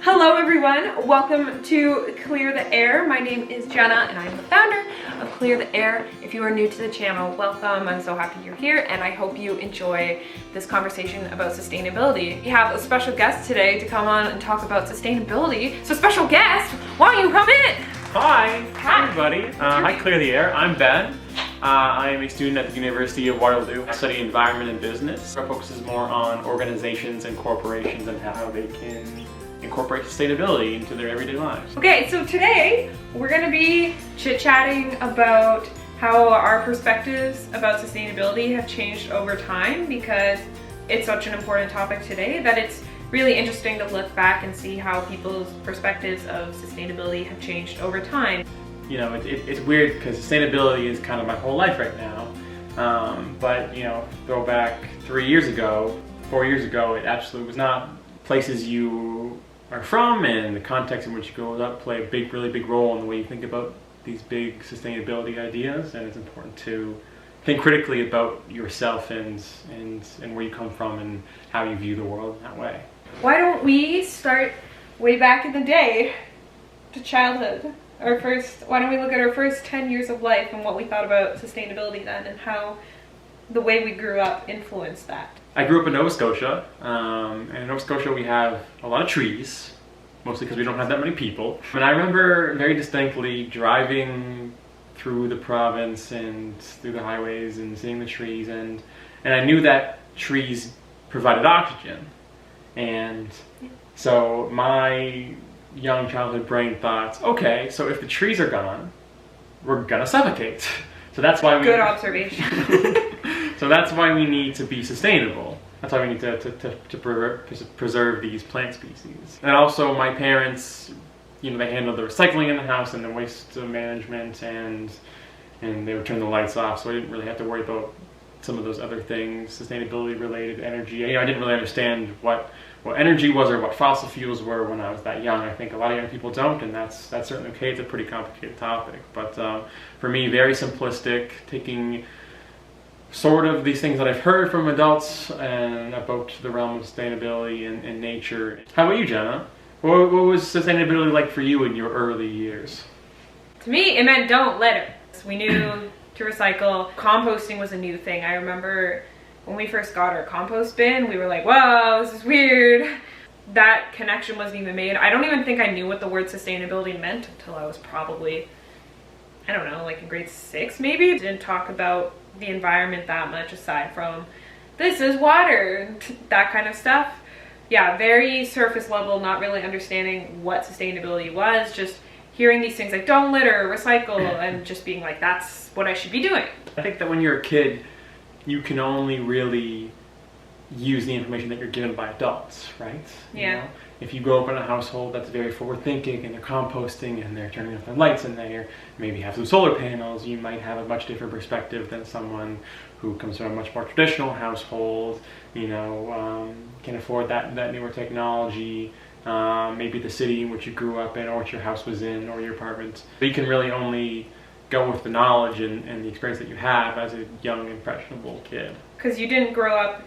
Hello everyone, welcome to Clear the Air. My name is Jenna and I'm the founder of Clear the Air. If you are new to the channel, welcome. I'm so happy you're here and I hope you enjoy this conversation about sustainability. We have a special guest today to come on and talk about sustainability. So special guest, why don't you come in? Hi everybody. Hi Clear the Air. I'm Ben. I am a student at the University of Waterloo. I study environment and business. Our focus is more on organizations and corporations and how they can incorporate sustainability into their everyday lives. Okay, so today we're going to be chit-chatting about how our perspectives about sustainability have changed over time, because it's such an important topic today that it's really interesting to look back and see how people's perspectives of sustainability have changed over time. You know, it's weird because sustainability is kind of my whole life right now. But, you know, go back 3 years ago, 4 years ago, it absolutely was not. Places you are from and the context in which you grow up play a really big role in the way you think about these big sustainability ideas, and it's important to think critically about yourself and where you come from and how you view the world in that way. Why don't we start way back in the day to childhood? Why don't we look at our first 10 years of life and what we thought about sustainability then and how the way we grew up influenced that. I grew up in Nova Scotia, and in Nova Scotia we have a lot of trees, mostly because we don't have that many people. And I remember very distinctly driving through the province and through the highways and seeing the trees, and I knew that trees provided oxygen. And so my young childhood brain thought, okay, so if the trees are gone, we're gonna suffocate. So that's why Good observation. So that's why we need to be sustainable. That's why we need to preserve these plant species. And also my parents, you know, they handled the recycling in the house and the waste management, and they would turn the lights off, so I didn't really have to worry about some of those other things, sustainability related energy. You know, I didn't really understand what energy was or what fossil fuels were when I was that young. I think a lot of young people don't, and that's certainly okay. It's a pretty complicated topic. But for me, very simplistic, taking sort of these things that I've heard from adults and about the realm of sustainability and nature. How about you, Jenna? What was sustainability like for you in your early years? To me, it meant don't litter. We knew to recycle. Composting was a new thing. I remember when we first got our compost bin, we were like, whoa, this is weird. That connection wasn't even made. I don't even think I knew what the word sustainability meant until I was probably, I don't know, like in grade 6 maybe. Didn't talk about the environment that much aside from this is water, that kind of stuff. Yeah, very surface level, not really understanding what sustainability was, just hearing these things like don't litter, recycle, and just being like, that's what I should be doing. I think that when you're a kid, you can only really use the information that you're given by adults, right? Yeah. You know? If you grow up in a household that's very forward thinking and they're composting and they're turning off their lights and they maybe have some solar panels, you might have a much different perspective than someone who comes from a much more traditional household, you know, can afford that newer technology, maybe the city in which you grew up in or what your house was in or your apartment. But you can really only go with the knowledge and the experience that you have as a young, impressionable kid. Because you didn't grow up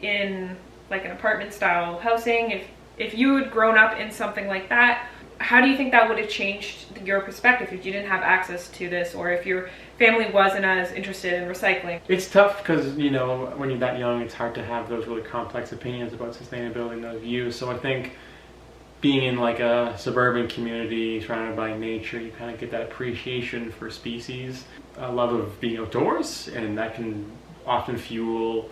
in like an apartment style housing. If you had grown up in something like that, how do you think that would have changed your perspective if you didn't have access to this, or if your family wasn't as interested in recycling? It's tough because, you know, when you're that young, it's hard to have those really complex opinions about sustainability and those views. So I think being in like a suburban community surrounded by nature, you kind of get that appreciation for species, a love of being outdoors, and that can often fuel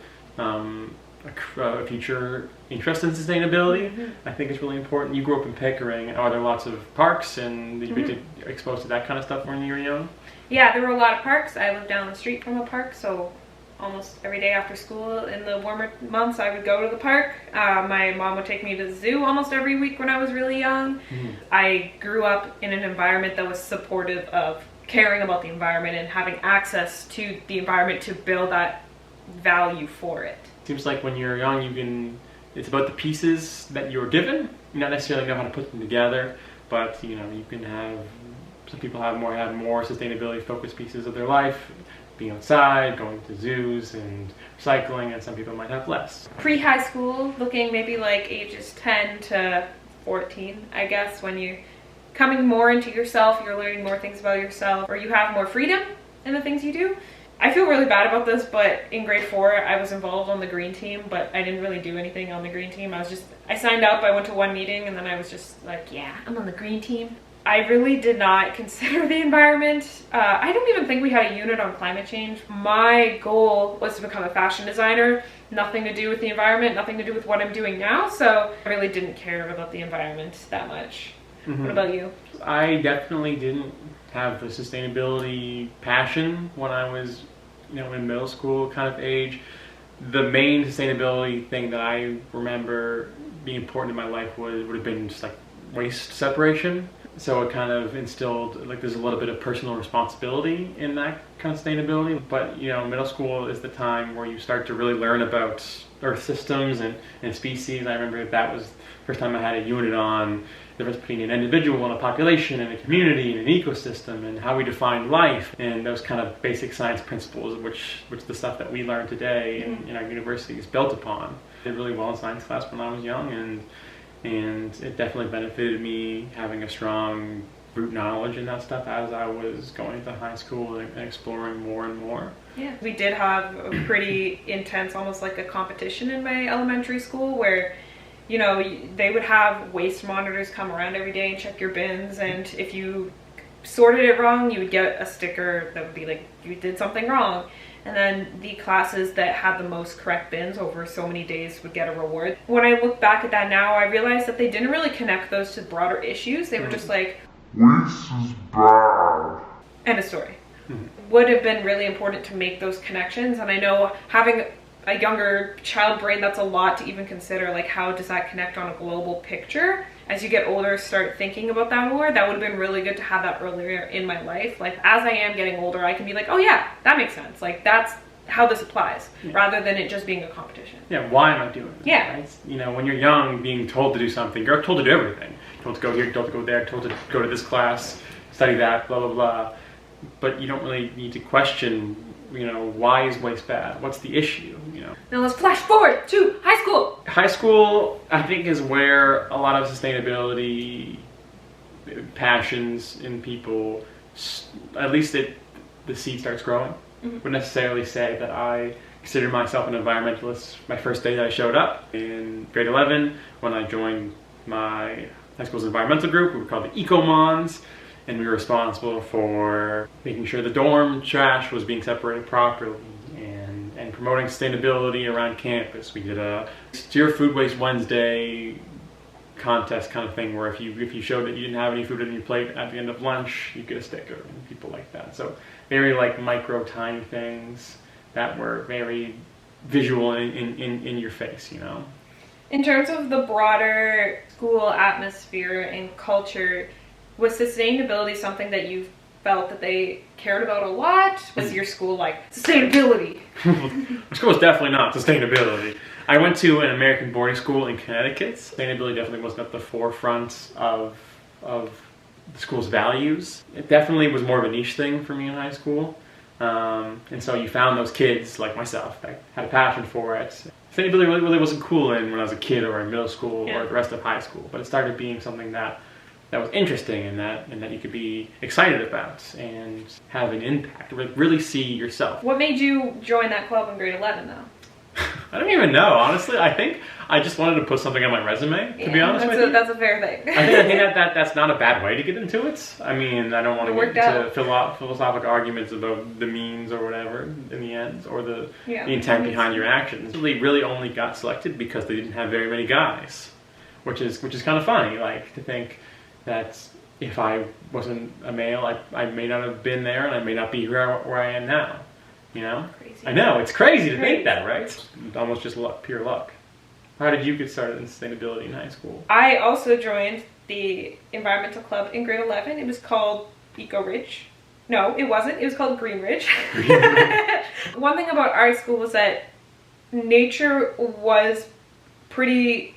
a future interest in sustainability. Mm-hmm. I think it's really important. You grew up in Pickering. Are there lots of parks and did you get exposed to that kind of stuff when you were young? Yeah, there were a lot of parks. I lived down the street from a park, so almost every day after school in the warmer months I would go to the park. My mom would take me to the zoo almost every week when I was really young. Mm-hmm. I grew up in an environment that was supportive of caring about the environment and having access to the environment to build that value for it. Seems like when you're young, it's about the pieces that you're given. You not necessarily know how to put them together, but you know, you can have, some people have more sustainability focused pieces of their life, being outside, going to zoos and recycling, and some people might have less. Pre-high school, looking maybe like ages 10 to 14, I guess, when you're coming more into yourself, you're learning more things about yourself, or you have more freedom in the things you do. I feel really bad about this, but in grade 4, I was involved on the green team, but I didn't really do anything on the green team. I signed up, I went to one meeting, and then I was just like, yeah, I'm on the green team. I really did not consider the environment. I don't even think we had a unit on climate change. My goal was to become a fashion designer, nothing to do with the environment, nothing to do with what I'm doing now, so I really didn't care about the environment that much. Mm-hmm. What about you? I definitely didn't have the sustainability passion when I was, in middle school kind of age. The main sustainability thing that I remember being important in my life would have been just like waste separation. So it kind of instilled, like, there's a little bit of personal responsibility in that kind of sustainability. But, middle school is the time where you start to really learn about Earth systems and species. I remember that was the first time I had a unit on the difference between an individual and a population and a community and an ecosystem and how we define life and those kind of basic science principles, which the stuff that we learn today in our university is built upon. I did really well in science class when I was young, and it definitely benefited me having a strong root knowledge in that stuff as I was going to high school and exploring more and more. Yeah, we did have a pretty intense, almost like a competition in my elementary school where, they would have waste monitors come around every day and check your bins, and if you sorted it wrong, you would get a sticker that would be like, you did something wrong. And then the classes that had the most correct bins over so many days would get a reward. When I look back at that now, I realized that they didn't really connect those to broader issues. They were just like, waste is bad. End of story. Would have been really important to make those connections. And I know having a younger child brain, that's a lot to even consider. Like, how does that connect on a global picture? As you get older, start thinking about that more. That would have been really good to have that earlier in my life. Like, as I am getting older, I can be like, oh yeah, that makes sense. Like, that's how this applies, rather than it just being a competition. Yeah, why am I doing this? Yeah. Right? When you're young, being told to do something, you're told to do everything. You're told to go here, you're told to go there, told to go to this class, study that, blah, blah, blah. But you don't really need to question, why is waste bad? What's the issue, Now let's flash forward to high school. High school, I think, is where a lot of sustainability passions in people, at least the seed starts growing. Wouldn't necessarily say that I consider myself an environmentalist my first day that I showed up. In grade 11, when I joined my high school's environmental group, we were called the Eco-Mons, and we were responsible for making sure the dorm trash was being separated properly and promoting sustainability around campus. We did a Zero Food Waste Wednesday contest kind of thing where if you showed that you didn't have any food on your plate at the end of lunch, you get a sticker and people like that. So very micro tiny things that were very visual in your face, In terms of the broader school atmosphere and culture, was sustainability something that you felt that they cared about a lot? Was your school like, sustainability? My school was definitely not sustainability. I went to an American boarding school in Connecticut. Sustainability definitely wasn't at the forefront of the school's values. It definitely was more of a niche thing for me in high school. And so you found those kids like myself that had a passion for it. Sustainability really wasn't cool when I was a kid or in middle school or the rest of high school, but it started being something that was interesting and that you could be excited about and have an impact, really see yourself. What made you join that club in grade 11 though? I don't even know, honestly. I think I just wanted to put something on my resume, to be honest with you. That's a fair thing. I think that's not a bad way to get into it. I mean, I don't want to get into philosophical arguments about the means or whatever in the end, or the intent behind your actions. They really only got selected because they didn't have very many guys, which is kind of funny, like, to think that if I wasn't a male, I may not have been there and I may not be where I am now. Crazy. I know, it's crazy to think that, right? It's almost just luck, pure luck. How did you get started in sustainability in high school? I also joined the environmental club in grade 11. It was called Eco Ridge. No, it wasn't. It was called Green Ridge. One thing about our school was that nature was pretty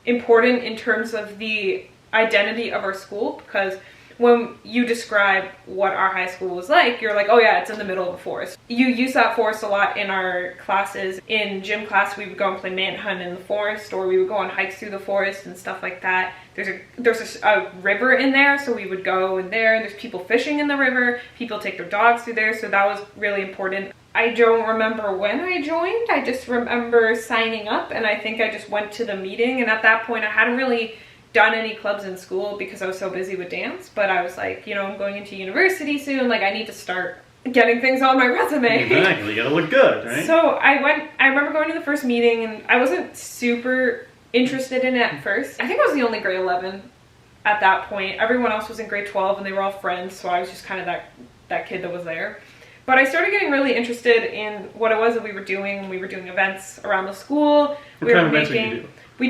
important in terms of the identity of our school, because when you describe what our high school was like, you're like, oh yeah, it's in the middle of a forest. You use that forest a lot in our classes. In gym class, we would go and play manhunt in the forest, or we would go on hikes through the forest and stuff like that. There's a river in there, so we would go in there. There's people fishing in the river. People take their dogs through there, so that was really important. I don't remember when I joined. I just remember signing up, and I think I just went to the meeting, and at that point I hadn't really done any clubs in school because I was so busy with dance, but I was like, you know, I'm going into university soon, like I need to start getting things on my resume. Exactly, you gotta look good, right? So I remember going to the first meeting, and I wasn't super interested in it at first. I think I was the only grade 11 at that point. Everyone else was in grade 12 and they were all friends, so I was just kind of that kid that was there. But I started getting really interested in what it was that we were doing. We were doing events around the school. What kind of events did you do? We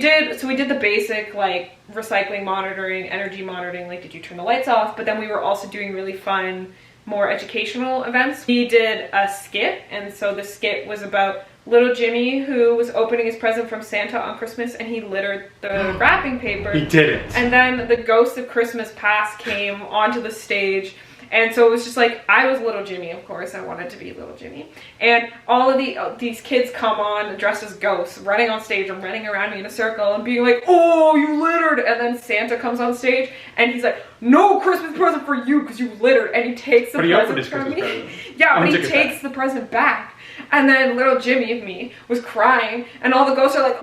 did the basic, like, recycling monitoring, energy monitoring, like, did you turn the lights off? But then we were also doing really fun, more educational events. We did a skit, and so the skit was about little Jimmy, who was opening his present from Santa on Christmas, and he littered the wrapping paper. He did it. And then the ghost of Christmas past came onto the stage. And so it was just like, I was little Jimmy, of course, I wanted to be little Jimmy. And all of these kids come on dressed as ghosts, running on stage and running around me in a circle and being like, oh, you littered. And then Santa comes on stage and he's like, no Christmas present for you because you littered. And he takes the present from me. Yeah, but he takes the present back. And then little Jimmy of me was crying and all the ghosts are like,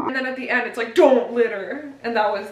and then at the end it's like, don't litter. And that was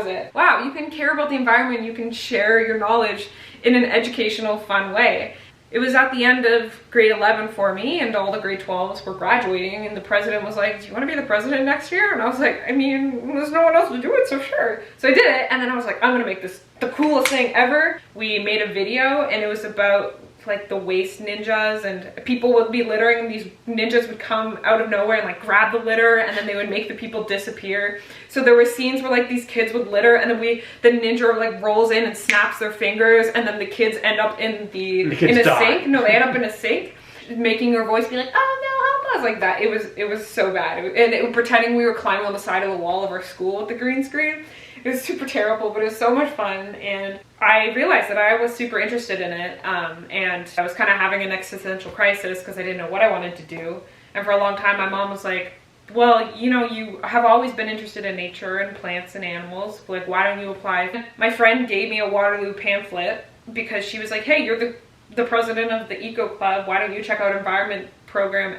it. Wow, you can care about the environment, you can share your knowledge in an educational, fun way. It was at the end of grade 11 for me, and all the grade 12s were graduating, and the president was like, do you want to be the president next year? And I was like, I mean, there's no one else to do it, so sure. So I did it, and then I was like, I'm gonna make this the coolest thing ever. We made a video, and it was about like the waste ninjas, and people would be littering and these ninjas would come out of nowhere and like grab the litter, and then they would make the people disappear. So there were scenes where like these kids would litter, and then the ninja like rolls in and snaps their fingers, and then the kids end up in a sink. No, they end up in a sink, making her voice be like, oh no, help us, like that. It was so bad. Pretending we were climbing on the side of the wall of our school with the green screen. It was super terrible, but it was so much fun, and I realized that I was super interested in it, and I was kind of having an existential crisis because I didn't know what I wanted to do. And for a long time, my mom was like, well, you know, you have always been interested in nature and plants and animals, like, why don't you apply? My friend gave me a Waterloo pamphlet because she was like, hey, you're the president of the Eco Club, why don't you check out environment program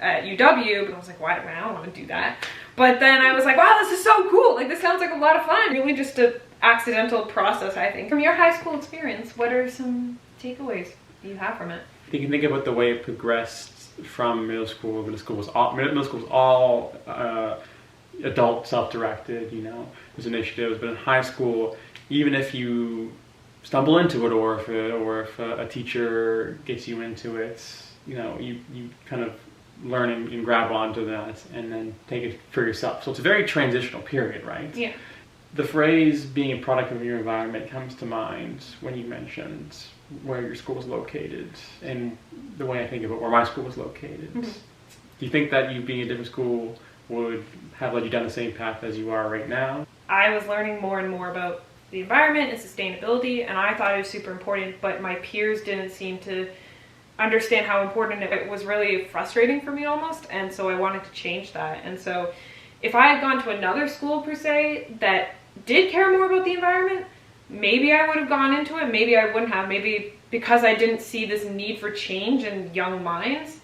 at UW? And I was like, why? I don't want to do that. But then I was like, wow, this is so cool. Like, this sounds like a lot of fun. Really just an accidental process, I think. From your high school experience, what are some takeaways you have from it? You can think about the way it progressed from middle school. Middle school was all adult, self-directed, you know. There's initiatives, but in high school, even if you stumble into it, or if a teacher gets you into it, you know, you kind of learn and grab onto that and then take it for yourself. So it's a very transitional period, right? Yeah. The phrase being a product of your environment comes to mind when you mentioned where your school was located, and the way I think about where my school was located. Mm-hmm. Do you think that you being a different school would have led you down the same path as you are right now? I was learning more and more about the environment and sustainability, and I thought it was super important, but my peers didn't seem to understand how important it was. Really frustrating for me almost, and so I wanted to change that. And so if I had gone to another school per se that did care more about the environment, maybe I would have gone into it, maybe I wouldn't have, maybe because I didn't see this need for change in young minds.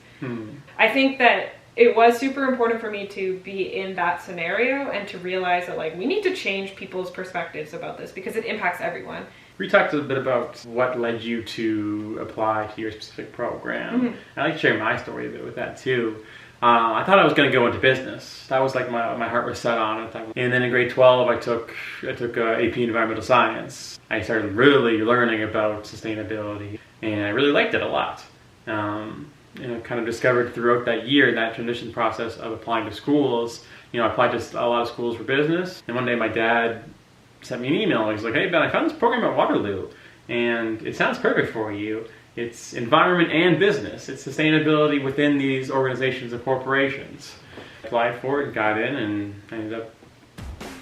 I think that it was super important for me to be in that scenario and to realize that, like, we need to change people's perspectives about this because it impacts everyone. We talked a bit about what led you to apply to your specific program. Mm-hmm. I'd like to share my story a bit with that too. I thought I was going to go into business. That was like my heart was set on it. And then in grade 12, I took AP Environmental Science. I started really learning about sustainability, and I really liked it a lot. You know, kind of discovered throughout that year, in that transition process of applying to schools. You know, I applied to a lot of schools for business, and one day my dad sent me an email. He's like, hey Ben, I found this program at Waterloo, and it sounds perfect for you. It's environment and business. It's sustainability within these organizations and corporations. I applied for it, got in, and I ended up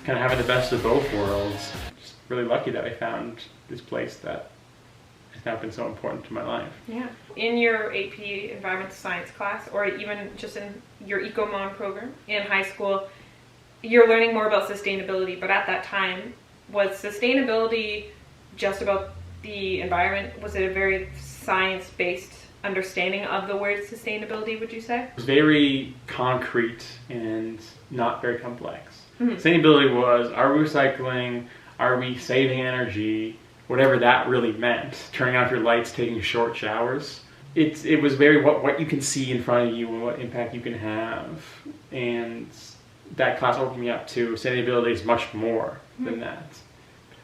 kind of having the best of both worlds. Just really lucky that I found this place that has now been so important to my life. Yeah. In your AP Environmental Science class, or even just in your EcoMon program in high school, you're learning more about sustainability, but at that time, was sustainability just about the environment? Was it a very science-based understanding of the word sustainability, would you say? It was very concrete and not very complex. Sustainability was, are we recycling? Are we saving energy? Whatever that really meant. Turning off your lights, taking short showers. It was very what you can see in front of you and what impact you can have. And that class opened me up to sustainability is much more than that.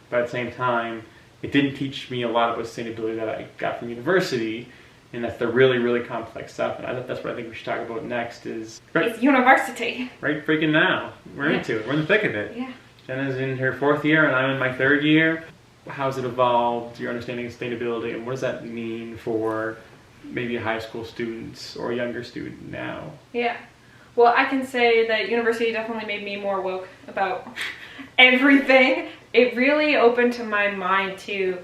But at the same time, it didn't teach me a lot about sustainability that I got from university, and that's the really, really complex stuff. And that's what I think we should talk about next is... It's university. Right freaking now. We're into it. We're in the thick of it. Yeah. Jenna's in her 4th year, and I'm in my 3rd year. How's it evolved, your understanding of sustainability, and what does that mean for maybe a high school student or a younger student now? Yeah. Well, I can say that university definitely made me more woke about everything. It really opened to my mind to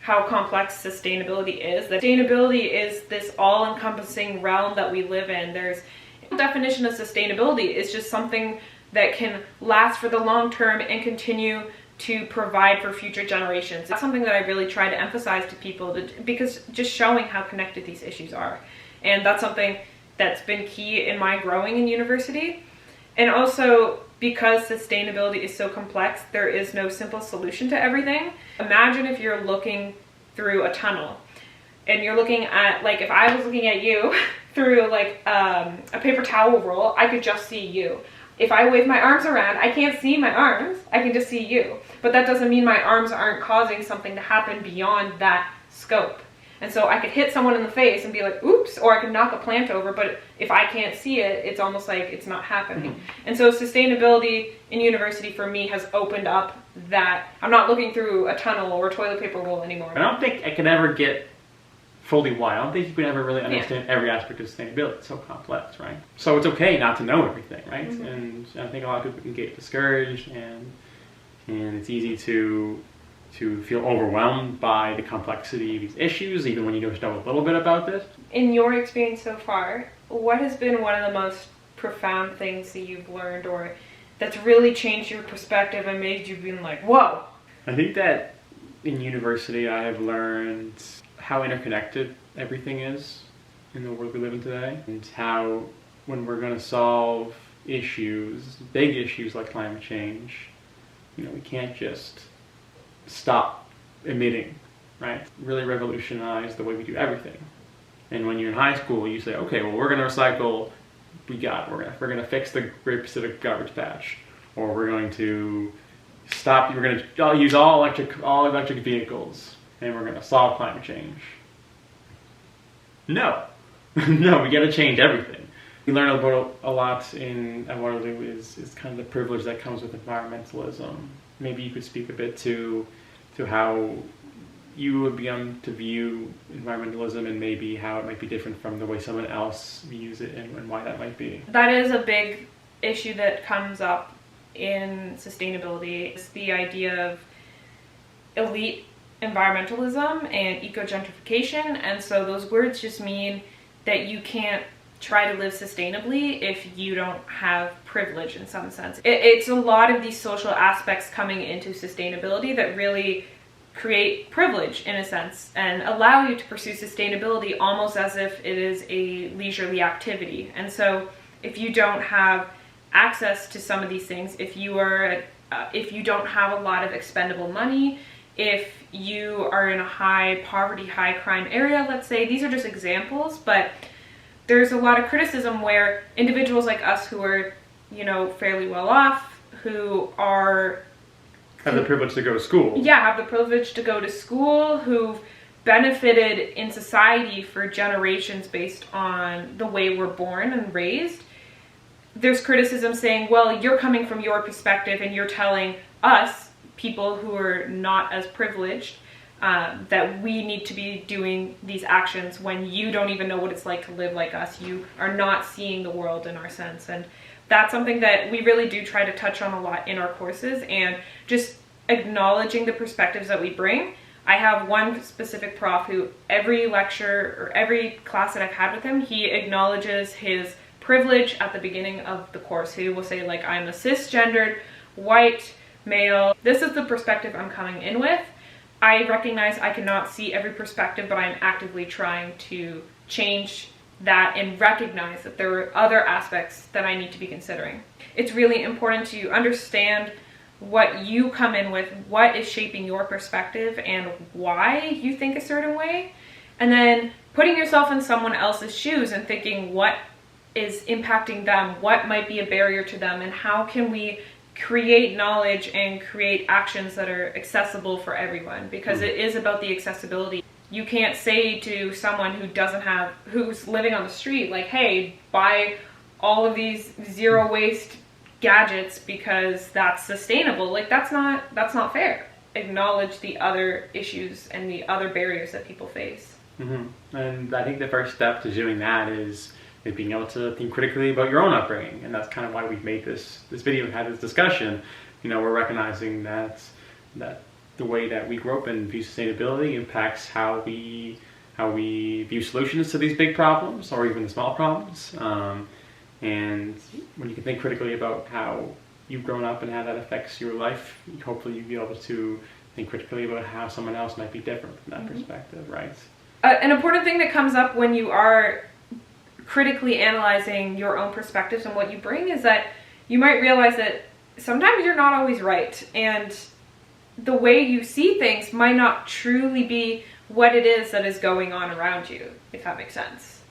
how complex sustainability is. That sustainability is this all-encompassing realm that we live in. There's a definition of sustainability is just something that can last for the long term and continue to provide for future generations. That's something that I really try to emphasize to people because just showing how connected these issues are. And that's something that's been key in my growing in university. And also, because sustainability is so complex, there is no simple solution to everything. Imagine if you're looking through a tunnel and you're looking at, like, if I was looking at you through like a paper towel roll, I could just see you. If I wave my arms around, I can't see my arms, I can just see you. But that doesn't mean my arms aren't causing something to happen beyond that scope. And so I could hit someone in the face and be like, oops, or I could knock a plant over, but if I can't see it, it's almost like it's not happening. And so sustainability in university for me has opened up that I'm not looking through a tunnel or a toilet paper roll anymore. I don't think I can ever get fully why. I don't think you can ever really understand every aspect of sustainability. It's so complex, right? So it's okay not to know everything, right? And I think a lot of people can get discouraged, and it's easy to feel overwhelmed by the complexity of these issues, even when you just know a little bit about this. In your experience so far, what has been one of the most profound things that you've learned, or that's really changed your perspective and made you be like, whoa? I think that in university I have learned how interconnected everything is in the world we live in today, and how when we're going to solve issues, big issues like climate change, we can't just stop emitting, right? Really revolutionize the way we do everything. And when you're in high school, you say, okay, well, we're going to recycle. We got it. We're going to fix the Great Pacific garbage patch, or we're going to stop. We're going to use all electric vehicles, and we're going to solve climate change. No, no, we got to change everything. We learn about a lot at Waterloo is kind of the privilege that comes with environmentalism. Maybe you could speak a bit to how you would begin to view environmentalism, and maybe how it might be different from the way someone else views it, and why that might be. That is a big issue that comes up in sustainability. It's the idea of elite environmentalism and eco-gentrification, and so those words just mean that you can't try to live sustainably if you don't have privilege in some sense. It's a lot of these social aspects coming into sustainability that really create privilege in a sense and allow you to pursue sustainability almost as if it is a leisurely activity. And so if you don't have access to some of these things, if you don't have a lot of expendable money, if you are in a high poverty, high crime area, let's say, these are just examples, but there's a lot of criticism where individuals like us who are, fairly well off, who have the privilege to go to school. Yeah, have the privilege to go to school, who've benefited in society for generations based on the way we're born and raised. There's criticism saying, well, you're coming from your perspective and you're telling us, people who are not as privileged, that we need to be doing these actions when you don't even know what it's like to live like us. You are not seeing the world in our sense. And that's something that we really do try to touch on a lot in our courses, and just acknowledging the perspectives that we bring. I have one specific prof who every lecture or every class that I've had with him, he acknowledges his privilege at the beginning of the course. He will say, like, I'm a cisgendered white male. This is the perspective I'm coming in with. I recognize I cannot see every perspective, but I'm actively trying to change that and recognize that there are other aspects that I need to be considering. It's really important to understand what you come in with, what is shaping your perspective and why you think a certain way, and then putting yourself in someone else's shoes and thinking what is impacting them, what might be a barrier to them, and how can we create knowledge and create actions that are accessible for everyone, because it is about the accessibility. You can't say to someone who's living on the street, like, hey, buy all of these zero waste gadgets because that's sustainable. Like, that's not fair. Acknowledge the other issues and the other barriers that people face. And I think the first step to doing that is being able to think critically about your own upbringing, and that's kind of why we've made this video and had this discussion. You know, we're recognizing that the way that we grow up and view sustainability impacts how we view solutions to these big problems or even the small problems. And when you can think critically about how you've grown up and how that affects your life, hopefully you'll be able to think critically about how someone else might be different from that perspective, right? An important thing that comes up when you are critically analyzing your own perspectives and what you bring is that you might realize that sometimes you're not always right, and the way you see things might not truly be what it is that is going on around you, if that makes sense.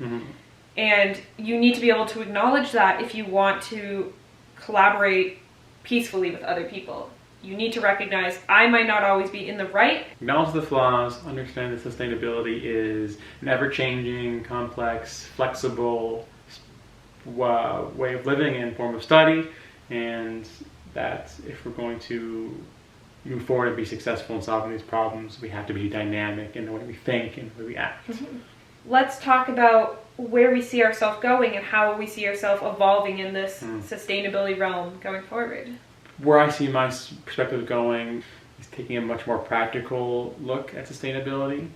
And you need to be able to acknowledge that if you want to collaborate peacefully with other people. You need to recognize I might not always be in the right. Acknowledge the flaws, understand that sustainability is an ever-changing, complex, flexible way of living and form of study, and that if we're going to move forward and be successful in solving these problems, we have to be dynamic in the way we think and the way we act. Let's talk about where we see ourselves going and how we see ourselves evolving in this sustainability realm going forward. Where I see my perspective going is taking a much more practical look at sustainability.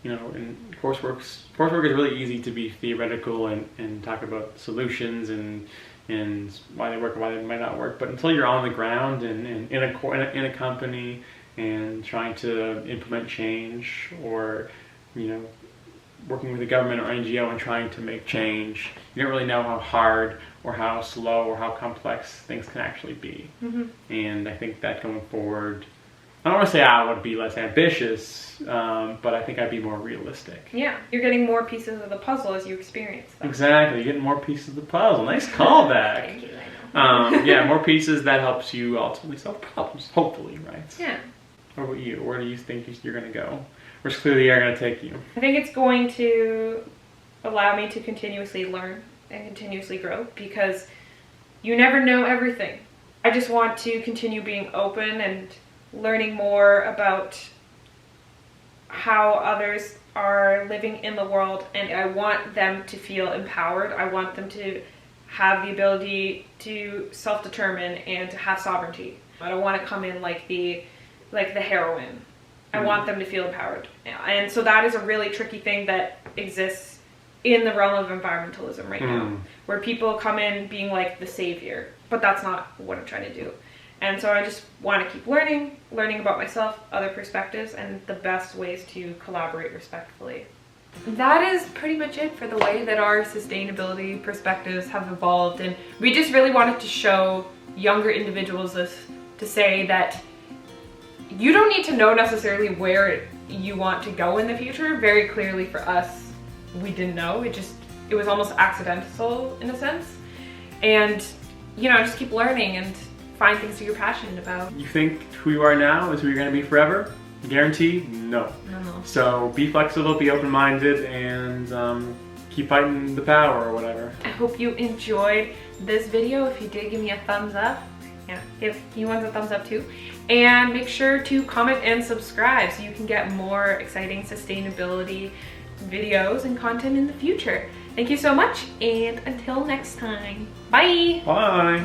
You know, in coursework is really easy to be theoretical and talk about solutions and why they work and why they might not work. But until you're on the ground and in a company and trying to implement change, or, you know, working with a government or NGO and trying to make change, you don't really know how hard or how slow or how complex things can actually be. And I think that going forward, I don't want to say I would be less ambitious, but I think I'd be more realistic. Yeah, you're getting more pieces of the puzzle as you experience them. Exactly, you're getting more pieces of the puzzle. Nice callback. Thank you, I know. Yeah, more pieces that helps you ultimately solve problems, hopefully, right? Yeah. What about you? Where do you think you're going to go? Where's clearly are going to take you? I think it's going to allow me to continuously learn and continuously grow, because you never know everything. I just want to continue being open and learning more about how others are living in the world, and I want them to feel empowered. I want them to have the ability to self-determine and to have sovereignty. I don't want to come in like the heroine. I want them to feel empowered. And so that is a really tricky thing that exists in the realm of environmentalism right now, where people come in being like the savior, but that's not what I'm trying to do. And so I just want to keep learning about myself, other perspectives, and the best ways to collaborate respectfully. That is pretty much it for the way that our sustainability perspectives have evolved. And we just really wanted to show younger individuals this, to say that you don't need to know necessarily where you want to go in the future. Very clearly for us, we didn't know. It was almost accidental in a sense. And, you know, just keep learning and find things that you're passionate about. You think who you are now is who you're going to be forever? Guaranteed? No. So be flexible, be open-minded, and keep fighting the power or whatever. I hope you enjoyed this video. If you did, give me a thumbs up. Yeah, give you ones a thumbs up too. And make sure to comment and subscribe so you can get more exciting sustainability videos and content in the future. Thank you so much, and until next time, bye. Bye.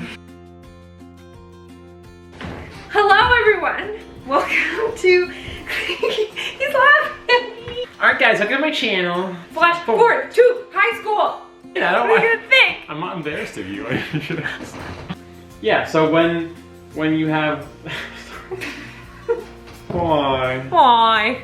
Hello, everyone. Welcome to. He's laughing at me. Alright, guys, look at my channel. Flash forward to high school. Yeah, I don't What are you gonna think? I'm not embarrassed of you. I should ask. Yeah, so when you have. Why? Why?